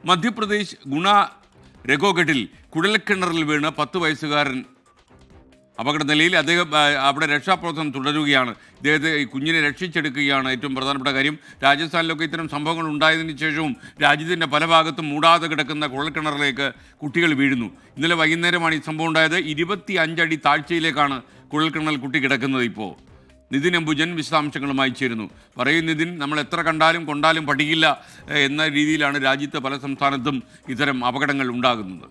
മധ്യപ്രദേശ് ഗുണ രഘോഗഡിൽ കുഴൽക്കിണറിൽ വീണ് 10 വയസ്സുകാരൻ അപകട നിലയിൽ. അദ്ദേഹം അവിടെ രക്ഷാപ്രവർത്തനം തുടരുകയാണ്. ഇദ്ദേഹത്തെ കുഞ്ഞിനെ രക്ഷിച്ചെടുക്കുകയാണ് ഏറ്റവും പ്രധാനപ്പെട്ട കാര്യം. രാജസ്ഥാനിലൊക്കെ ഇത്തരം സംഭവങ്ങൾ ഉണ്ടായതിനു ശേഷവും രാജ്യത്തിൻ്റെ പല ഭാഗത്തും മൂടാതെ കിടക്കുന്ന കുഴൽക്കിണറിലേക്ക് കുട്ടികൾ വീഴുന്നു. ഇന്നലെ വൈകുന്നേരമാണ് ഈ സംഭവം ഉണ്ടായത്. 25 അടി താഴ്ചയിലേക്കാണ് കുഴൽക്കിണറിൽ കുട്ടി കിടക്കുന്നത്. ഇപ്പോൾ നിതിൻ അംബുജൻ വിശദാംശങ്ങളുമായി ചേരുന്നു. പറയും നിതിൻ, നമ്മൾ എത്ര കണ്ടാലും കൊണ്ടാലും പഠിക്കില്ല എന്ന രീതിയിലാണ് രാജ്യത്തെ പല സംസ്ഥാനത്തും ഇത്തരം അപകടങ്ങൾ ഉണ്ടാകുന്നത്.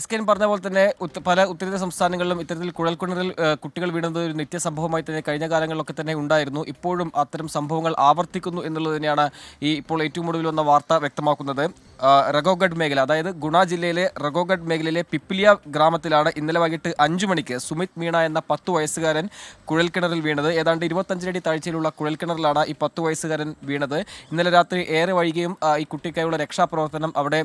SKN പറഞ്ഞ പോലെ തന്നെ പല ഉത്തരേന്ത്യ സംസ്ഥാനങ്ങളിലും ഇത്തരത്തിൽ കുഴൽക്കിണറിൽ കുട്ടികൾ വീണത് ഒരു നിത്യസംഭവമായി തന്നെ കഴിഞ്ഞ കാലങ്ങളിലൊക്കെ തന്നെ ഉണ്ടായിരുന്നു. ഇപ്പോഴും അത്തരം സംഭവങ്ങൾ ആവർത്തിക്കുന്നു എന്നുള്ളത് തന്നെയാണ് ഇപ്പോൾ ഏറ്റവും ഒടുവിൽ വന്ന വാർത്ത വ്യക്തമാക്കുന്നത്. രഘോഗഡ് മേഖല, അതായത് ഗുണ ജില്ലയിലെ രഘോഗഡ് മേഖലയിലെ പിപ്പിലിയ ഗ്രാമത്തിലാണ് ഇന്നലെ വൈകിട്ട് 5 മണിക്ക് സുമിത് മീണ എന്ന 10 വയസ്സുകാരൻ കുഴൽക്കിണറിൽ വീണത്. ഏതാണ്ട് 25 അടി താഴ്ചയിലുള്ള കുഴൽക്കിണറിലാണ് ഈ 10 വയസ്സുകാരൻ വീണത്. ഇന്നലെ രാത്രി ഏറെ വൈകിയും ഈ കുട്ടിക്കായുള്ള രക്ഷാപ്രവർത്തനം അവിടെ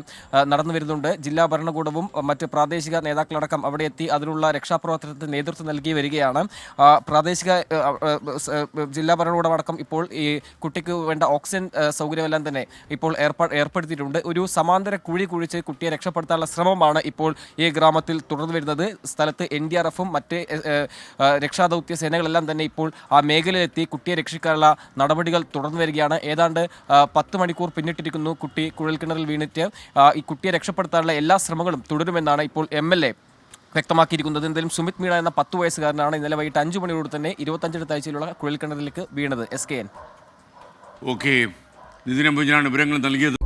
നടന്നു വരുന്നുണ്ട്. ജില്ലാ ഭരണകൂടവും മറ്റ് പ്രാദേശിക നേതാക്കളടക്കം അവിടെ എത്തി അതിനുള്ള രക്ഷാപ്രവർത്തനത്തിന് നേതൃത്വം നൽകി വരികയാണ്. പ്രാദേശിക ജില്ലാ ഭരണകൂടമടക്കം ഇപ്പോൾ ഈ കുട്ടിക്ക് വേണ്ട ഓക്സിജൻ സൗകര്യമെല്ലാം തന്നെ ഇപ്പോൾ ഏർപ്പെടുത്തിയിട്ടുണ്ട്. ഒരു സമാന്തര കുഴി കുഴിച്ച് കുട്ടിയെ രക്ഷപ്പെടുത്താനുള്ള ശ്രമമാണ് ഇപ്പോൾ ഈ ഗ്രാമത്തിൽ തുടർന്നു വരുന്നത്. സ്ഥലത്ത് NDRFും മറ്റ് രക്ഷാദൗത്യ സേനകളെല്ലാം തന്നെ ഇപ്പോൾ ആ മേഖലയിലെത്തി കുട്ടിയെ രക്ഷിക്കാനുള്ള നടപടികൾ തുടർന്നു വരികയാണ്. ഏതാണ്ട് 10 മണിക്കൂർ പിന്നിട്ടിരിക്കുന്നു കുട്ടി കുഴൽക്കിണറിൽ വീണിട്ട്. ഈ കുട്ടിയെ രക്ഷപ്പെടുത്താനുള്ള എല്ലാ ശ്രമങ്ങളും തുടരുമെന്നാണ് ഇപ്പോൾ MLA വ്യക്തമാക്കിയിരിക്കുന്നത്. എന്തായാലും സുമിത് മീണ എന്ന 10 വയസ്സുകാരനാണ് ഇന്നലെ വൈകിട്ട് 5 മണിയോട് തന്നെ 25 താഴ്ചയിലുള്ള കുഴൽക്കിണറിലേക്ക് വീണത്. SKN. ഓക്കെ, നിതിൻ അംബുജനാണ് വിവരങ്ങൾ നൽകിയത്.